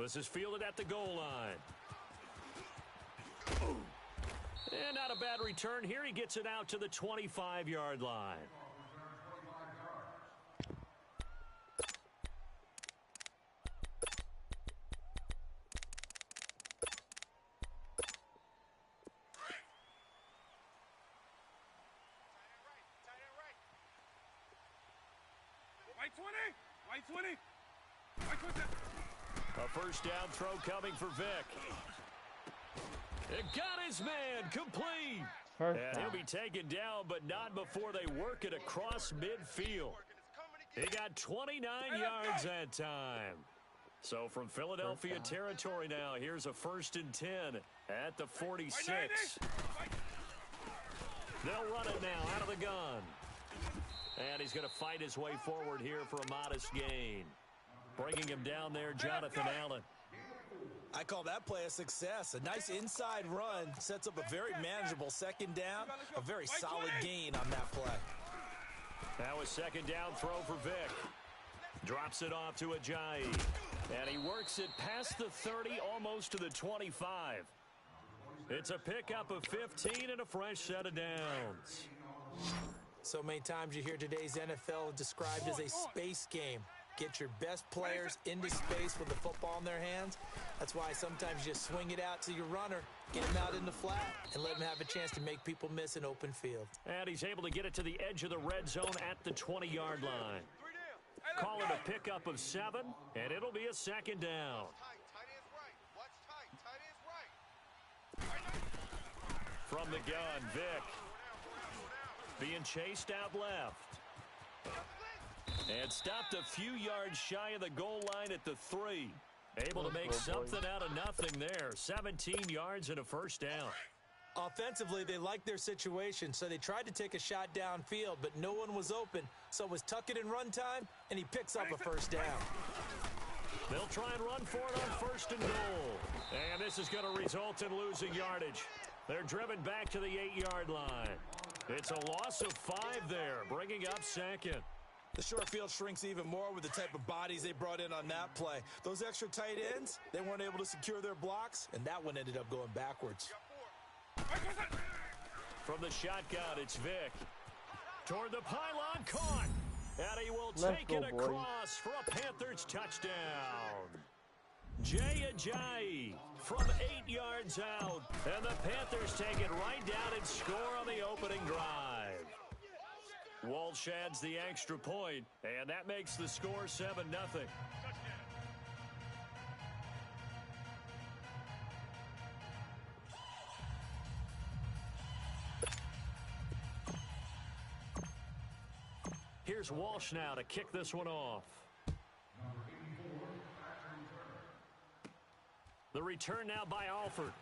This is fielded at the goal line. And not a bad return here. He gets it out to the 25-yard line. A first down throw coming for Vic. It got his man complete. And he'll be taken down, but not before they work it across midfield. He got 29 yards that time. So from Philadelphia territory now, here's a 1st and 10 at the 46. They'll run it now out of the gun. And he's going to fight his way forward here for a modest gain. Bringing him down there, Jonathan Allen. I call that play a success. A nice inside run sets up a very manageable 2nd down. A very solid gain on that play. Now a 2nd down throw for Vic. Drops it off to Ajayi. And he works it past the 30, almost to the 25. It's a pickup of 15 and a fresh set of downs. So many times you hear today's NFL described as a space game. Get your best players into space with the football in their hands. That's why sometimes you swing it out to your runner, get him out in the flat, and let him have a chance to make people miss an open field. And he's able to get it to the edge of the red zone at the 20-yard line. Call it a pickup of 7, and it'll be a 2nd down. From the gun, Vic. Being chased out left. And stopped a few yards shy of the goal line at the 3. Able to make something out of nothing there. 17 yards and a 1st down. Offensively, they liked their situation, so they tried to take a shot downfield, but no one was open. So it was tuck it and run time, and he picks up a 1st down. They'll try and run for it on 1st and goal. And this is going to result in losing yardage. They're driven back to the 8-yard line. It's a loss of 5 there, bringing up 2nd. The short field shrinks even more with the type of bodies they brought in on that play. Those extra tight ends, they weren't able to secure their blocks, and that one ended up going backwards. From the shotgun, it's Vic. Toward the pylon, caught. And he will take it across for a Panthers touchdown. Jay Ajayi from 8 yards out. And the Panthers take it right down and score on the opening drive. Walsh adds the extra point, and that makes the score 7-0. Here's Walsh now to kick this one off. The return now by Alford.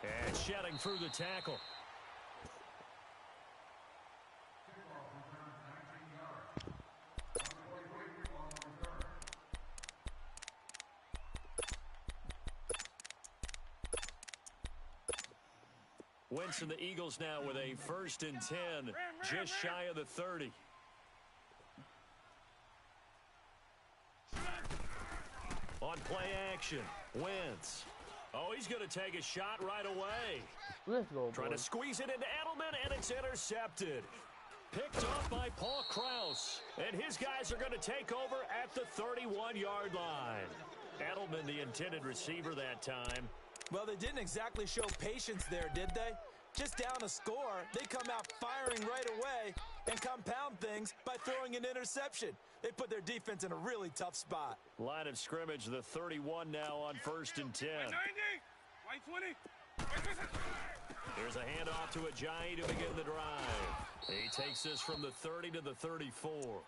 And shedding through the tackle. Wentz and the Eagles now with a 1st and 10, just shy of the 30. On play action, Wentz. Oh, he's going to take a shot right away. Let's go, Trying to squeeze it into Edelman, and it's intercepted. Picked off by Paul Krause. And his guys are going to take over at the 31-yard line. Edelman, the intended receiver that time. Well, they didn't exactly show patience there, did they? Just down a score, they come out firing right away and compound things by throwing an interception. They put their defense in a really tough spot. Line of scrimmage, the 31 now on 1st and 10. Here's a handoff to Ajayi to begin the drive. He takes this from the 30 to the 34.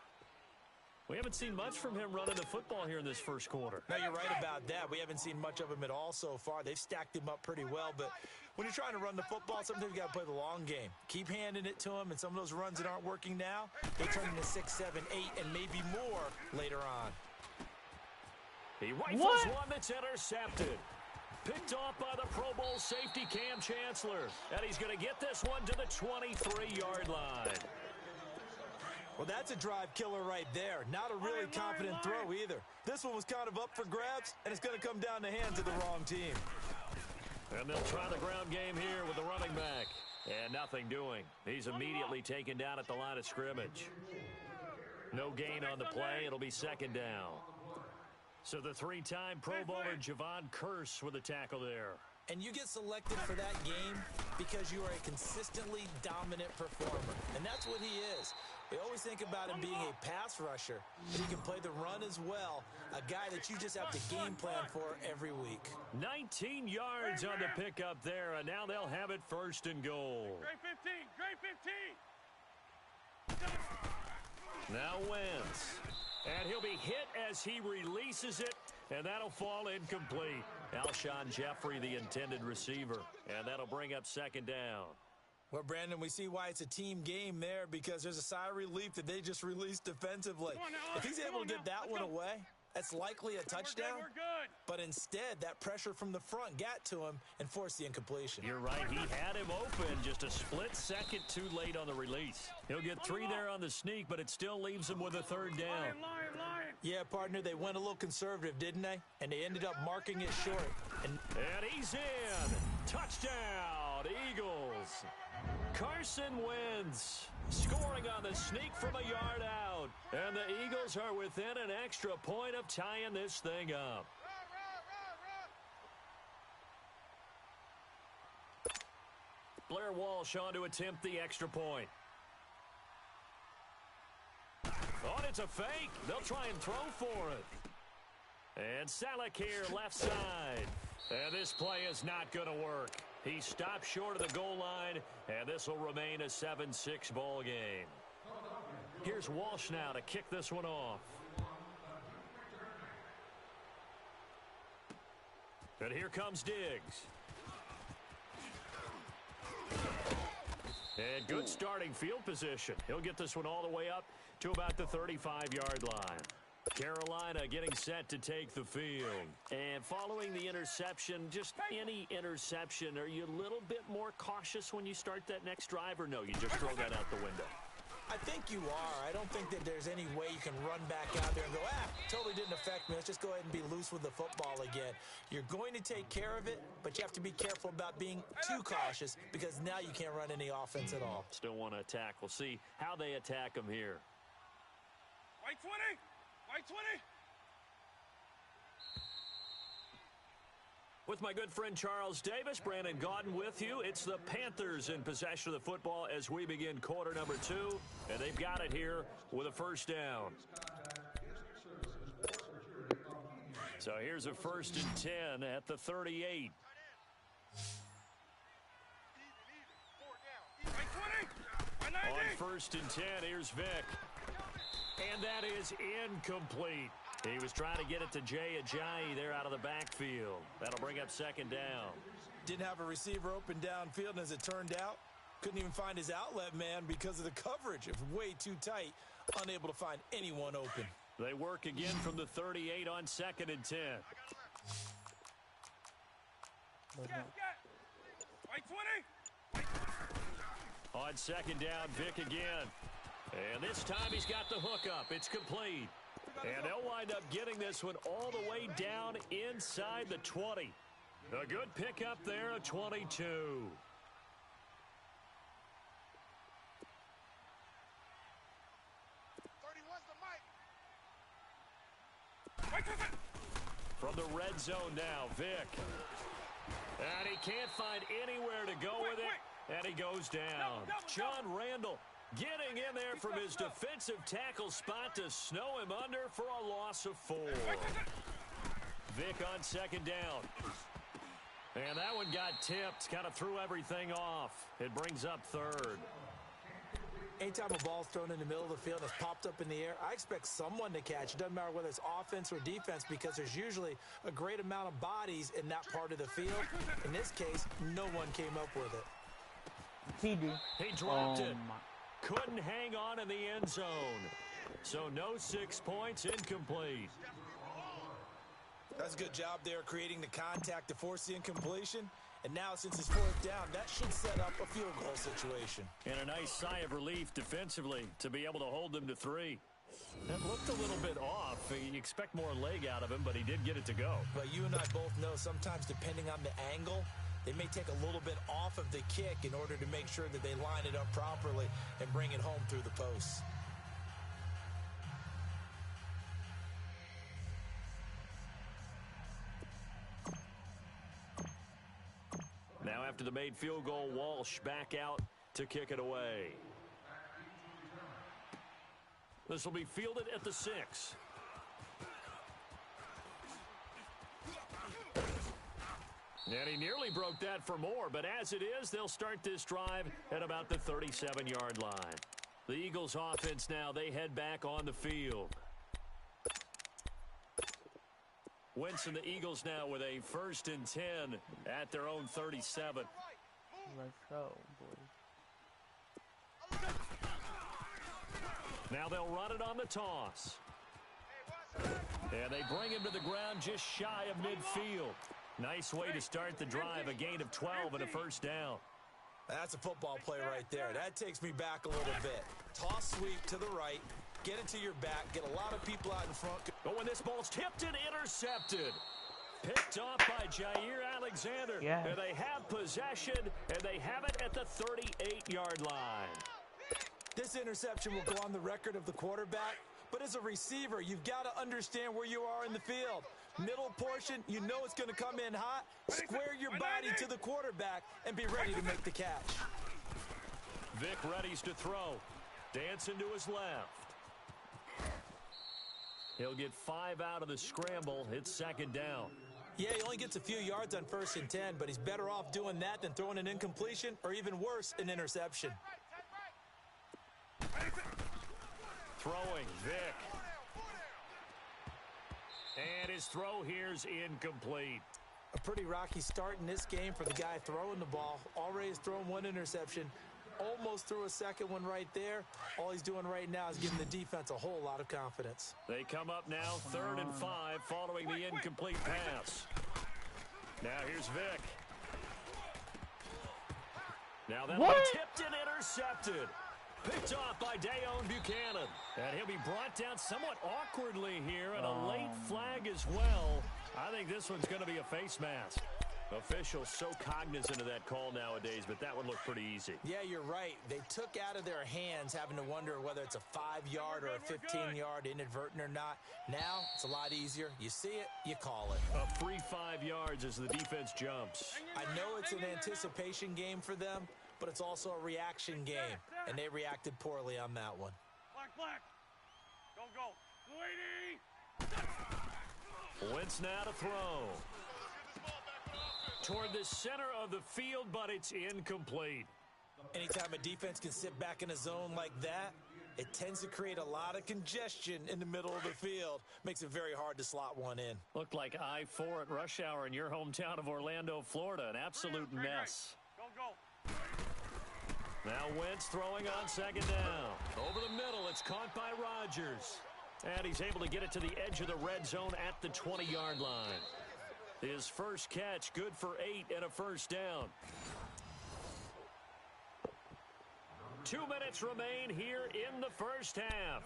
We haven't seen much from him running the football here in this first quarter. No, you're right about that. We haven't seen much of him at all so far. They've stacked him up pretty well, but when you're trying to run the football, sometimes you got to play the long game. Keep handing it to him, and some of those runs that aren't working now, they turn into 6, 7, 8, and maybe more later on. He rifles one that's intercepted. Picked off by the Pro Bowl safety Cam Chancellor. And he's going to get this one to the 23-yard line. Well, that's a drive killer right there. Not a really confident throw either. This one was kind of up for grabs, and it's going to come down the hands of the wrong team. And they'll try the ground game here with the running back. And nothing doing. He's immediately taken down at the line of scrimmage. No gain on the play. It'll be second down. So the three-time Pro Bowler Javon Curse with a tackle there. And you get selected for that game because you are a consistently dominant performer. And that's what he is. We always think about him being a pass rusher, but he can play the run as well. A guy that you just have to game plan for every week. 19 yards on the pickup there, and now they'll have it first and goal. Great 15, great 15. Now Wentz. And he'll be hit as he releases it, and that'll fall incomplete. Alshon Jeffrey, the intended receiver, and that'll bring up second down. Well, Brandon, we see why it's a team game there because there's a sigh of relief that they just released defensively. If he's able to get that one away, that's likely a touchdown. We're good. But instead, that pressure from the front got to him and forced the incompletion. You're right. He had him open just a split second too late on the release. He'll get 3 there on the sneak, but it still leaves him with a third down. Lion. Yeah, partner, they went a little conservative, didn't they? And they ended up marking it short. And he's in. Touchdown, Eagles. Carson Wentz scoring on the sneak from a yard out. And the Eagles are within an extra point of tying this thing up. Blair Walsh on to attempt the extra point. Oh, and it's a fake. They'll try and throw for it. And Salek here left side. And this play is not going to work. He stopped short of the goal line, and this will remain a 7-6 ball game. Here's Walsh now to kick this one off. And here comes Diggs. And good starting field position. He'll get this one all the way up to about the 35-yard line. Carolina getting set to take the field. And following the interception, just any interception, are you a little bit more cautious when you start that next drive, or no, you just throw that out the window? I think you are. I don't think that there's any way you can run back out there and go, totally didn't affect me. Let's just go ahead and be loose with the football again. You're going to take care of it, but you have to be careful about being too cautious because now you can't run any offense at all. Still want to attack. We'll see how they attack them here. White 20. White 20. With my good friend Charles Davis, Brandon Gaudin with you. It's the Panthers in possession of the football as we begin quarter number 2. And they've got it here with a first down. So here's a 1st and 10 at the 38. On 1st and 10, here's Vick. And that is incomplete. He was trying to get it to Jay Ajayi there out of the backfield. That'll bring up second down. Didn't have a receiver open downfield, and as it turned out, couldn't even find his outlet man because of the coverage. It was way too tight, unable to find anyone open. They work again from the 38 on 2nd and 10. White 20. On 2nd down, Vick again. And this time he's got the hookup. It's complete. And they'll wind up getting this one all the way down inside the 20. A good pickup there of 22. From the red zone now, Vick. And he can't find anywhere to go with it. And he goes down. John Randall getting in there from his defensive tackle spot to snow him under for a loss of 4. Vick on 2nd down. And that one got tipped. Kind of threw everything off. It brings up 3rd. Anytime a ball's thrown in the middle of the field and it's popped up in the air, I expect someone to catch. It doesn't matter whether it's offense or defense because there's usually a great amount of bodies in that part of the field. In this case, no one came up with it. He dropped it. Couldn't hang on in the end zone. So no 6 points, incomplete. That's a good job there creating the contact to force the incompletion. And now, since it's fourth down, that should set up a field goal situation. And a nice sigh of relief defensively to be able to hold them to 3. That looked a little bit off. You expect more leg out of him, but he did get it to go. But you and I both know sometimes depending on the angle, they may take a little bit off of the kick in order to make sure that they line it up properly and bring it home through the posts. Now after the made field goal, Walsh back out to kick it away. This will be fielded at the 6. And he nearly broke that for more, but as it is, they'll start this drive at about the 37-yard line. The Eagles offense now, they head back on the field. Wentz and the Eagles now with a 1st and 10 at their own 37. Let's go, boys. Now they'll run it on the toss. And they bring him to the ground just shy of midfield. Nice way to start the drive, a gain of 12 and a 1st down. That's a football play right there. That takes me back a little bit. Toss sweep to the right, get it to your back, get a lot of people out in front. But when this ball's tipped and intercepted. Picked off by Jair Alexander. Yes. And they have possession, and they have it at the 38-yard line. This interception will go on the record of the quarterback, but as a receiver, you've got to understand where you are in the field. Middle portion, you know it's going to come in hot. Square your body to the quarterback and be ready to make the catch. Vic readies to throw. Dancing to his left. He'll get 5 out of the scramble. It's 2nd down. Yeah, he only gets a few yards on 1st and 10, but he's better off doing that than throwing an incompletion or even worse, an interception. Throwing, Vic. And his throw here's incomplete. A pretty rocky start in this game for the guy throwing the ball. Already has thrown 1 interception. Almost threw a 2nd one right there. All he's doing right now is giving the defense a whole lot of confidence. They come up now 3rd and 5 following the incomplete pass. Now here's Vic. Now that'll be tipped and intercepted. Picked off by Dayon Buchanan. And he'll be brought down somewhat awkwardly here, and a late flag as well. I think this one's going to be a face mask. Officials so cognizant of that call nowadays, but that one looked pretty easy. Yeah, you're right. They took out of their hands having to wonder whether it's a 5-yard or a 15-yard inadvertent or not. Now, it's a lot easier. You see it, you call it. A free 5 yards as the defense jumps. I know it's an anticipation game for them, but it's also a reaction game, and they reacted poorly on that one. Black. Go. Lady. Wentz now to throw. Toward the center of the field, but it's incomplete. Anytime a defense can sit back in a zone like that, it tends to create a lot of congestion in the middle of the field. Makes it very hard to slot one in. Looked like I-4 at rush hour in your hometown of Orlando, Florida. An absolute mess. Go. Now Wentz throwing on 2nd down. Over the middle, it's caught by Rodgers. And he's able to get it to the edge of the red zone at the 20-yard line. His first catch, good for 8 and a 1st down. 2 minutes remain here in the 1st half.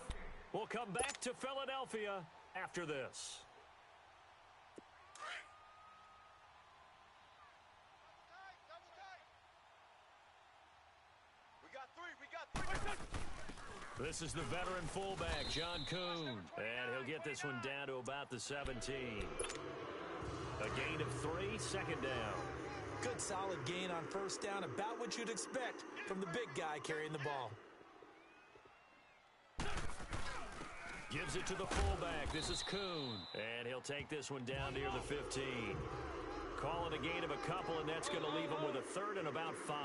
We'll come back to Philadelphia after this. We got three. This is the veteran fullback, John Kuhn. And he'll get this one down to about the 17. A gain of 3, 2nd down. Good solid gain on 1st down, about what you'd expect from the big guy carrying the ball. Gives it to the fullback. This is Kuhn. And he'll take this one down near the 15. Call it a gain of a couple, and that's going to leave him with a 3rd and about 5.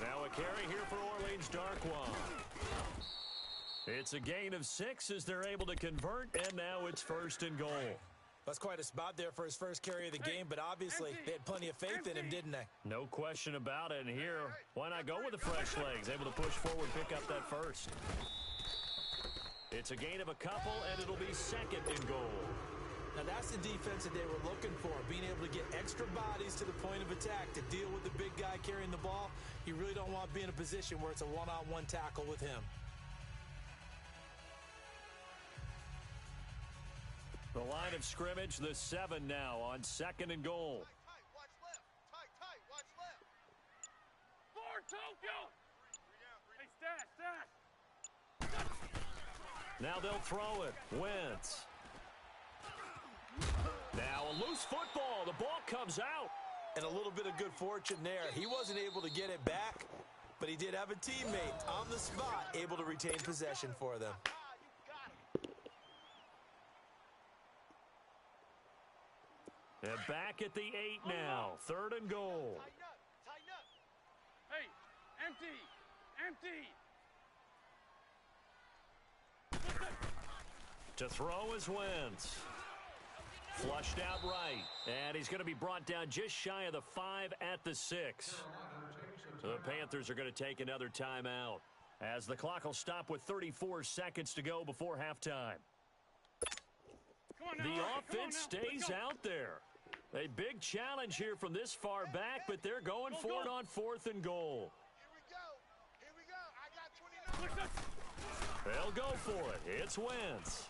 Now a carry here for Orleans Darkwa. It's a gain of 6 as they're able to convert, and now it's 1st and goal. That's quite a spot there for his first carry of the game, but obviously they had plenty of faith in him, didn't they? No question about it. And here, why not go with the fresh legs? Able to push forward, pick up that 1st. It's a gain of a couple, and it'll be 2nd and goal. Now, that's the defense that they were looking for, being able to get extra bodies to the point of attack to deal with the big guy carrying the ball. You really don't want to be in a position where it's a one-on-one tackle with him. The line of scrimmage, the 7 now on 2nd and goal. Tight, watch left. Tight, watch left. Forward, Tokyo. Hey, stash. Now they'll throw it. Wentz. Now a loose football. The ball comes out. And a little bit of good fortune there. He wasn't able to get it back, but he did have a teammate on the spot able to retain possession for them. And back at the 8 now. 3rd and goal. Tighten up. Hey, empty. To throw is Wentz. Flushed out right. And he's going to be brought down just shy of the 5 at the 6. So the Panthers are going to take another timeout as the clock will stop with 34 seconds to go before halftime. The offense stays out there. A big challenge here from this far back, but they're going for it on 4th and goal. Here we go. I got 29. They'll go for it. It's Wentz.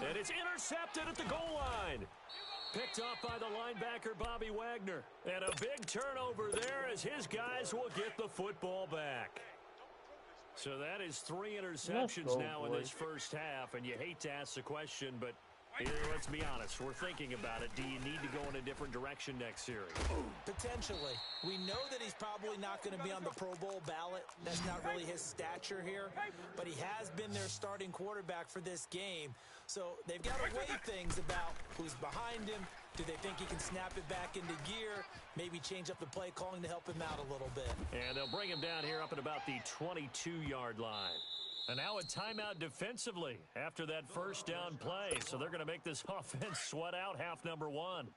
And it's intercepted at the goal line. Picked off by the linebacker, Bobby Wagner. And a big turnover there as his guys will get the football back. So that is 3 interceptions now in this first half. And you hate to ask the question, but let's be honest. We're thinking about it. Do you need to go in a different direction next series? Potentially. We know that he's probably not going to be on the Pro Bowl ballot. That's not really his stature here. But he has been their starting quarterback for this game. So they've got to weigh things about who's behind him. Do they think he can snap it back into gear? Maybe change up the play calling to help him out a little bit. And they'll bring him down here up at about the 22-yard line. And now a timeout defensively after that first down play. So they're going to make this offense sweat out half number 1.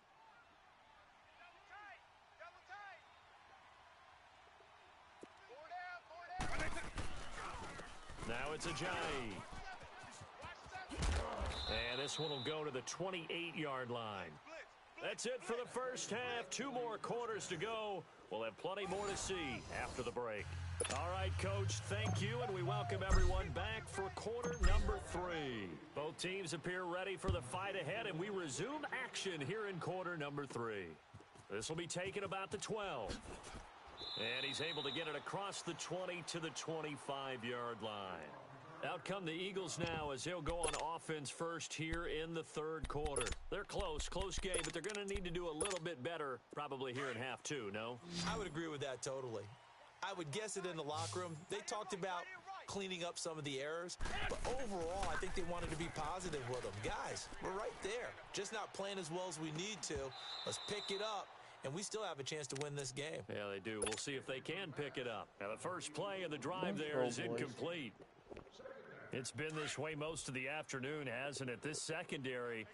Now it's Ajayi. And this one will go to the 28-yard line. That's it for the first half. 2 more quarters to go. We'll have plenty more to see after the break. All right, Coach, thank you, and we welcome everyone back for quarter number 3. Both teams appear ready for the fight ahead, and we resume action here in quarter number 3. This will be taken about the 12. And he's able to get it across the 20 to the 25-yard line. Out come the Eagles now as they'll go on offense first here in the 3rd quarter. They're close game, but they're going to need to do a little bit better probably here in half 2, no? I would agree with that totally. I would guess it in the locker room. They talked about cleaning up some of the errors, but overall, I think they wanted to be positive with them. Guys, we're right there. Just not playing as well as we need to. Let's pick it up, and we still have a chance to win this game. Yeah, they do. We'll see if they can pick it up. Now, the first play of the drive there is incomplete. It's been this way most of the afternoon, hasn't it? This secondary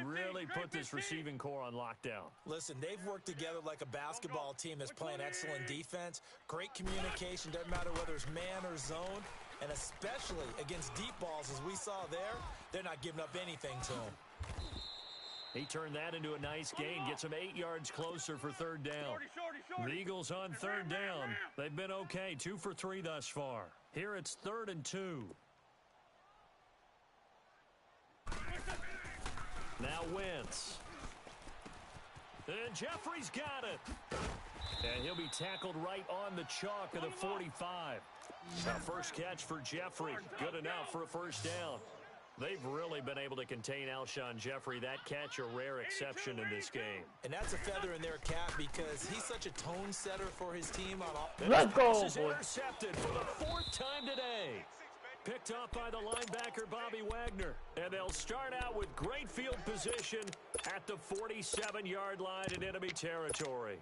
really put this receiving core on lockdown. Listen, they've worked together like a basketball team that's playing excellent defense. Great communication, doesn't matter whether it's man or zone. And especially against deep balls, as we saw there, they're not giving up anything to them. He turned that into a nice gain, gets him 8 yards closer for 3rd down. The Eagles on 3rd down. They've been okay, 2 for 3 thus far. Here it's 3rd and 2. Now Wentz. And Jeffrey's got it. And he'll be tackled right on the chalk of the 45. Now first catch for Jeffrey. Good enough for a first down. They've really been able to contain Alshon Jeffrey. That catch a rare exception in this game. And that's a feather in their cap because he's such a tone setter for his team on all. Let's go, boys. Intercepted for the 4th time today. Picked off by the linebacker, Bobby Wagner. And they'll start out with great field position at the 47-yard line in enemy territory.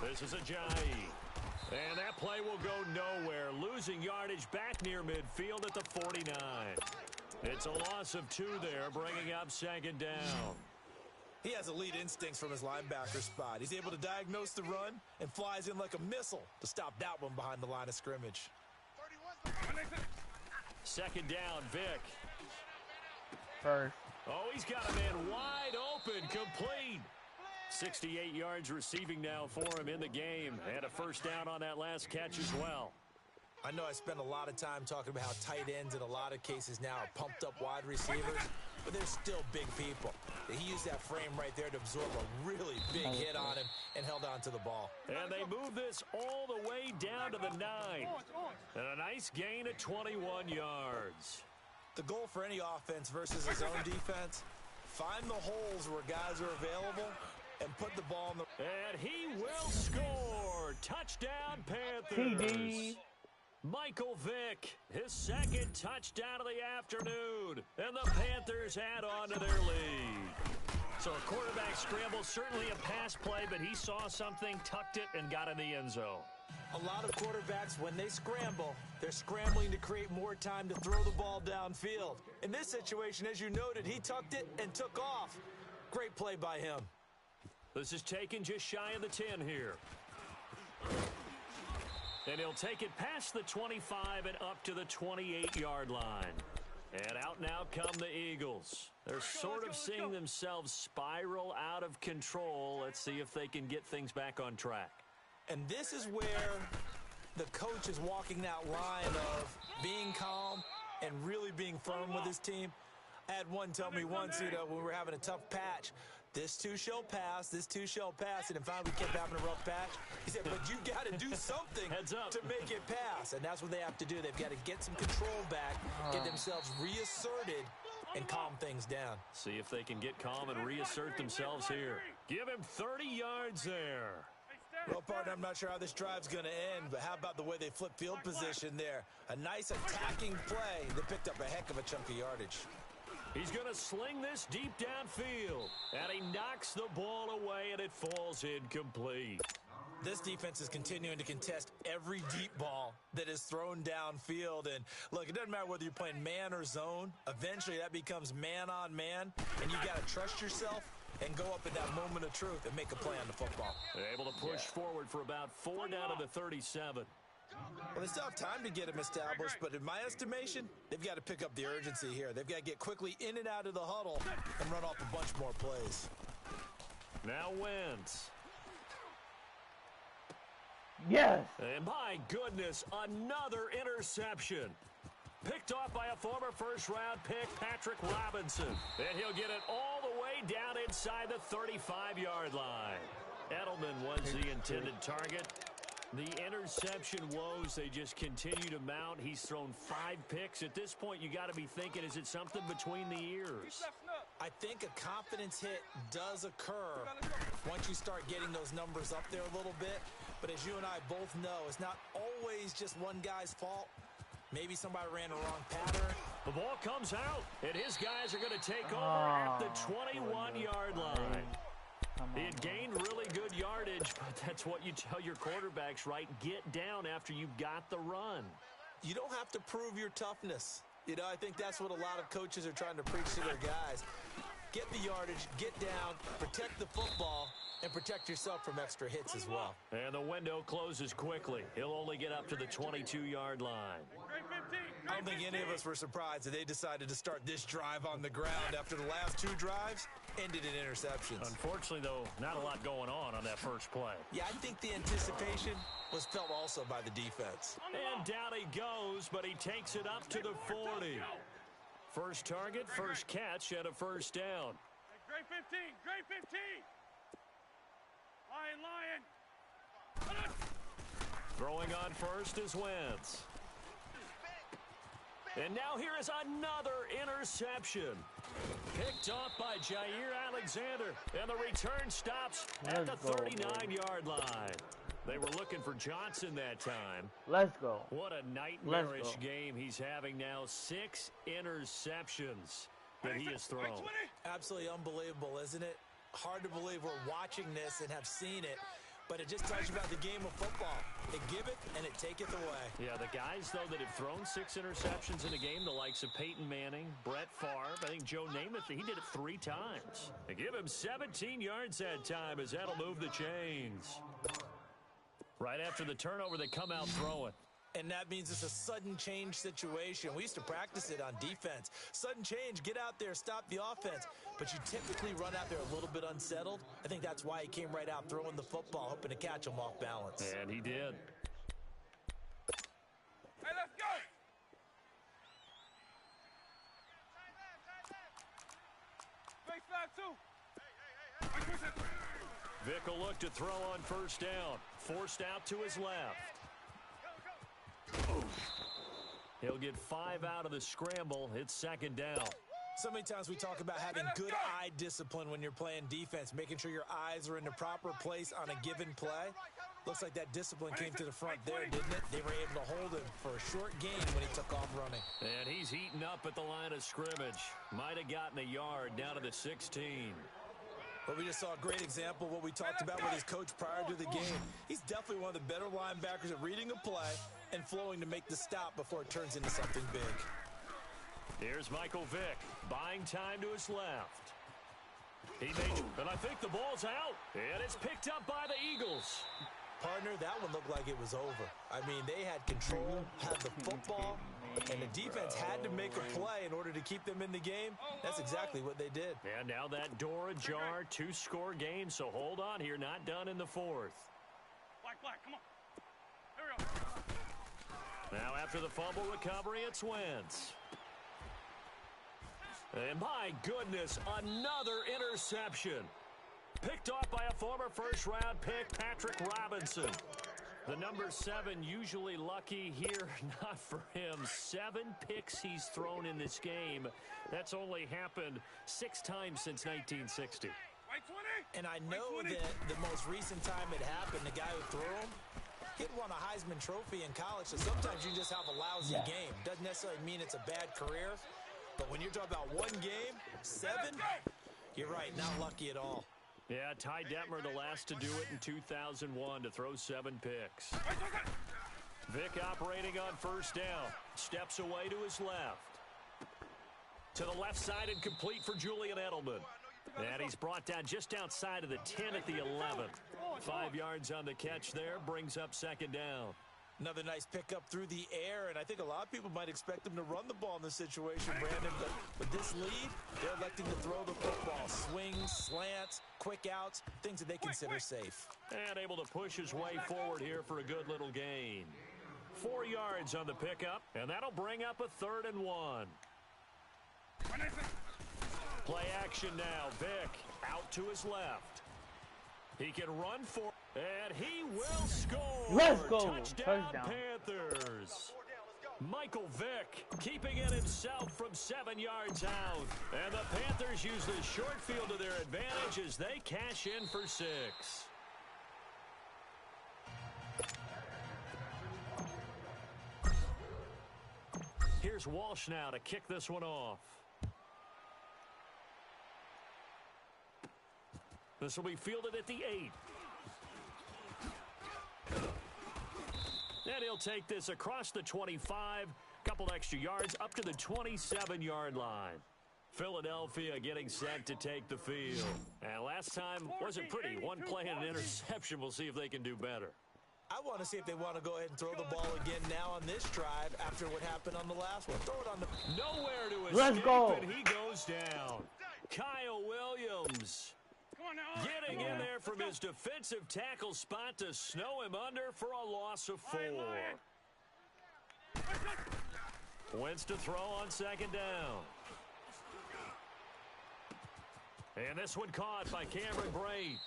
This is Ajayi. And that play will go nowhere. Losing yardage back near midfield at the 49. It's a loss of 2 there, bringing up 2nd down. He has elite instincts from his linebacker spot. He's able to diagnose the run and flies in like a missile to stop that one behind the line of scrimmage. 31's Second down, Vic. First. Oh, he's got a man wide open, complete. 68 yards receiving now for him in the game, and a first down on that last catch as well. I know I spend a lot of time talking about how tight ends in a lot of cases now are pumped up wide receivers, but they're still big people. He used that frame right there to absorb a really big hit on him and held on to the ball. And they move this all the way down to the 9. And a nice gain of 21 yards. The goal for any offense versus his own defense, find the holes where guys are available and put the ball in the... And he will score. Touchdown, Panthers. TD. Michael Vick, his second touchdown of the afternoon. And the Panthers add on to their lead. So a quarterback scramble, certainly a pass play, but he saw something, tucked it, and got in the end zone. A lot of quarterbacks, when they scramble, they're scrambling to create more time to throw the ball downfield. In this situation, as you noted, he tucked it and took off. Great play by him. This is taken just shy of the 10 here. And he'll take it past the 25 and up to the 28-yard line. And out now come the Eagles. They're sort of seeing themselves spiral out of control. Let's see if they can get things back on track. And this is where the coach is walking that line of being calm and really being firm with his team. I had one tell me once, when we were having a tough patch, this too shall pass, this too shall pass, and in fact we kept having a rough patch. He said, but you got to do something Heads up. to make it pass, and that's what they have to do. They've got to get some control back, get themselves reasserted, and calm things down. See if they can get calm and reassert themselves here. Give him 30 yards there. Well, partner, I'm not sure how this drive's going to end, but how about the way they flip field position there? A nice attacking play. They picked up a heck of a chunk of yardage. He's going to sling this deep downfield, and he knocks the ball away, and it falls incomplete. This defense is continuing to contest every deep ball that is thrown downfield. And, look, it doesn't matter whether you're playing man or zone. Eventually, that becomes man-on-man, and you got to trust yourself and go up at that moment of truth and make a play on the football. They're able to push forward for about 4 down to the 37. Well, they still have time to get him established, but in my estimation, they've got to pick up the urgency here. They've got to get quickly in and out of the huddle and run off a bunch more plays. Now Wentz. Yes. And my goodness, another interception. Picked off by a former first-round pick, Patrick Robinson. And he'll get it all the way down inside the 35-yard line. Edelman was the intended target. The interception woes, they just continue to mount. He's thrown 5 picks. At this point, you got to be thinking, is it something between the ears? I think a confidence hit does occur once you start getting those numbers up there a little bit. But as you and I both know, it's not always just one guy's fault. Maybe somebody ran the wrong pattern. The ball comes out, and his guys are going to take over at the 21-yard line. He had gained really good yardage, but that's what you tell your quarterbacks, right? Get down after you got the run. You don't have to prove your toughness. I think that's what a lot of coaches are trying to preach to their guys. Get the yardage, get down, protect the football, and protect yourself from extra hits as well. And the window closes quickly. He'll only get up to the 22-yard line. I don't think any of us were surprised that they decided to start this drive on the ground after the last 2 drives ended in interceptions. Unfortunately, though, not a lot going on that first play. Yeah, I think the anticipation was felt also by the defense. And down he goes, but he takes it up to the 40. First target, first catch, and a first down. Great 15, great 15. Lion. Throwing on first is Wentz. And now here is another interception. Picked off by Jair Alexander. And the return stops at the 39-yard line. They were looking for Johnson that time. Let's go. What a nightmarish game he's having now. 6 interceptions that he has thrown. Absolutely unbelievable, isn't it? Hard to believe we're watching this and have seen it. but it just tells you about the game of football. It give it, and it taketh away. Yeah, the guys, though, that have thrown 6 interceptions in a game, the likes of Peyton Manning, Brett Favre, I think Joe Namath, he did it 3 times. They give him 17 yards that time as that'll move the chains. Right after the turnover, they come out throwing. And that means it's a sudden change situation. We used to practice it on defense. Sudden change, get out there, stop the offense. But you typically run out there a little bit unsettled. I think that's why he came right out throwing the football, hoping to catch him off balance. And he did. Hey, let's go! Face flag, too. Vick will look to throw on first down. Forced out to his left. He'll get 5 out of the scramble. It's second down. So many times we talk about having good eye discipline when you're playing defense, making sure your eyes are in the proper place on a given play. Looks like that discipline came to the front there, didn't it? They were able to hold him for a short gain when he took off running. And he's heating up at the line of scrimmage. Might have gotten a yard down to the 16. But we just saw a great example of what we talked about with his coach prior to the game. He's definitely one of the better linebackers at reading a play and flowing to make the stop before it turns into something big. Here's Michael Vick, buying time to his left. He made, and I think the ball's out, and it's picked up by the Eagles. Partner, that one looked like it was over. I mean, they had control, had the football, and the defense had to make a play in order to keep them in the game. That's exactly what they did. And now that door ajar, 2-score game, so hold on here, not done in the 4th. Black, come on. Here we go. Now after the fumble recovery, it's Wentz. And my goodness, another interception. Picked off by a former first-round pick, Patrick Robinson. The number 7 usually lucky here, not for him. 7 picks he's thrown in this game. That's only happened 6 times since 1960. And I know that the most recent time it happened, the guy who threw him, he'd won a Heisman Trophy in college, so sometimes you just have a lousy game. Doesn't necessarily mean it's a bad career, but when you're talking about 1 game, 7, you're right, not lucky at all. Yeah, Ty Detmer, the last to do it in 2001, to throw 7 picks. Vick operating on first down. Steps away to his left. To the left side and complete for Julian Edelman. And he's brought down just outside of the 10 at the 11. 5 yards on the catch there, brings up second down. Another nice pickup through the air, and I think a lot of people might expect them to run the ball in this situation, Brandon. But with this lead, they're electing to throw the football. Swings, slants, quick outs, things that they consider safe. And able to push his way forward here for a good little gain. 4 yards on the pickup, and that'll bring up a 3rd and 1. Play action now. Vick out to his left. He can run for, and he will score. Let's go. Touchdown Panthers. Michael Vick keeping it himself from 7 yards out. And the Panthers use the short field to their advantage as they cash in for 6. Here's Walsh now to kick this one off. This will be fielded at the 8. And he'll take this across the 25, couple extra yards up to the 27-yard line. Philadelphia getting set to take the field. And last time wasn't pretty. 1 play and an interception. We'll see if they can do better. I want to see if they want to go ahead and throw the ball again now on this drive after what happened on the last one. Throw it on the... Nowhere to escape, Let's go. And he goes down. Kyle Williams getting in there from his defensive tackle spot to snow him under for a loss of 4. Wentz to throw on second down. And this one caught by Cameron Brate.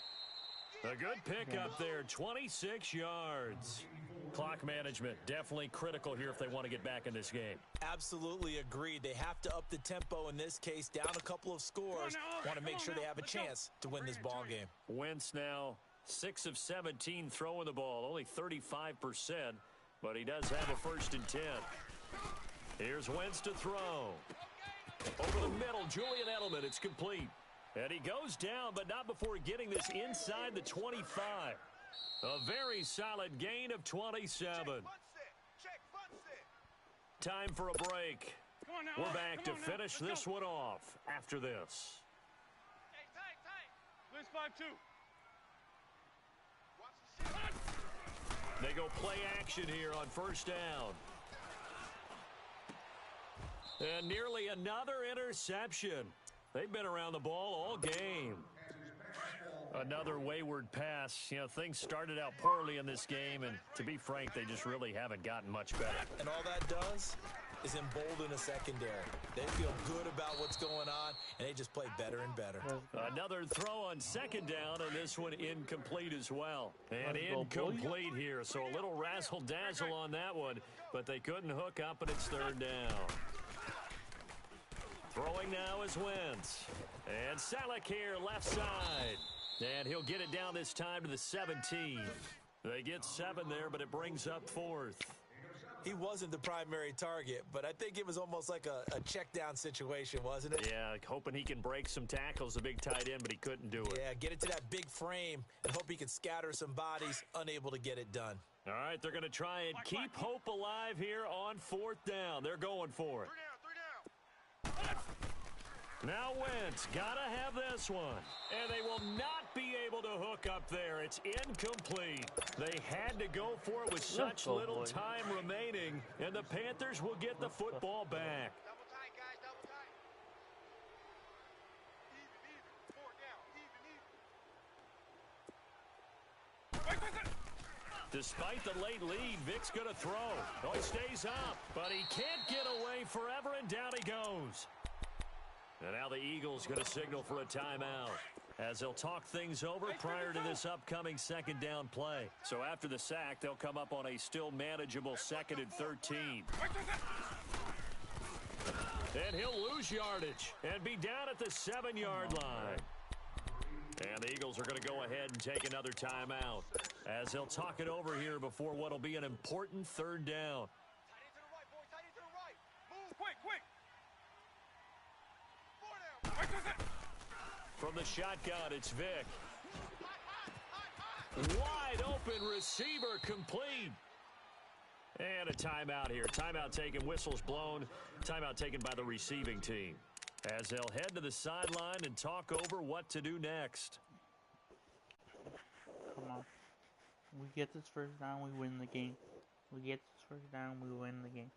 A good pickup there, 26 yards. Clock management definitely critical here if they want to get back in this game. Absolutely agreed. They have to up the tempo in this case, down a couple of scores. Want to make sure they have a chance to win this ball game. Wentz now 6 of 17 throwing the ball, only 35%, but he does have a 1st and 10. Here's Wentz to throw. Over the middle, Julian Edelman, it's complete. And he goes down, but not before getting this inside the 25. A very solid gain of 27. Time for a break. Come on now. We're back to Come on now. finish Let's this go. one off after this. Blitz 5-2. They go play action here on first down. And nearly another interception. They've been around the ball all game. Another wayward pass. You know, things started out poorly in this game, and to be frank, they just really haven't gotten much better. And all that does is embolden a secondary. They feel good about what's going on, and they just play better and better. Another throw on second down, and this one incomplete as well. And Let's go, incomplete here, so a little razzle-dazzle on that one, but they couldn't hook up, and it's third down. Throwing now is Wentz. And Salek here, left side. And he'll get it down this time to the 17. They get 7 there, but it brings up 4th. He wasn't the primary target, but I think it was almost like a check-down situation, wasn't it? Yeah, hoping he can break some tackles, the big tight end, but he couldn't do it. Yeah, get it to that big frame and hope he can scatter some bodies, unable to get it done. All right, they're going to try and keep hope alive here on 4th down. They're going for it. 3 down. Now Wentz, gotta have this one. And they will not be able to hook up there. It's incomplete. They had to go for it with such little time remaining, and the Panthers will get the football back. Double tight, guys, double tight. Even. 4 down, even. Despite the late lead, Vic's gonna throw. Oh, he stays up, but he can't get away forever, and down he goes. And now the Eagles going to signal for a timeout as they'll talk things over prior to this upcoming second down play. So after the sack, they'll come up on a still manageable 2nd and 13. And he'll lose yardage and be down at the 7-yard line. And the Eagles are going to go ahead and take another timeout as they'll talk it over here before what will be an important 3rd down. Tight end to the right, boy. Tight end to the right. Move. Quick, quick. 4 down. From the shotgun, it's Vic. Wide open receiver complete. And a timeout here. Timeout taken, whistles blown. Timeout taken by the receiving team as they'll head to the sideline and talk over what to do next. Come on. We get this first down, we win the game. We get this first down, we win the game.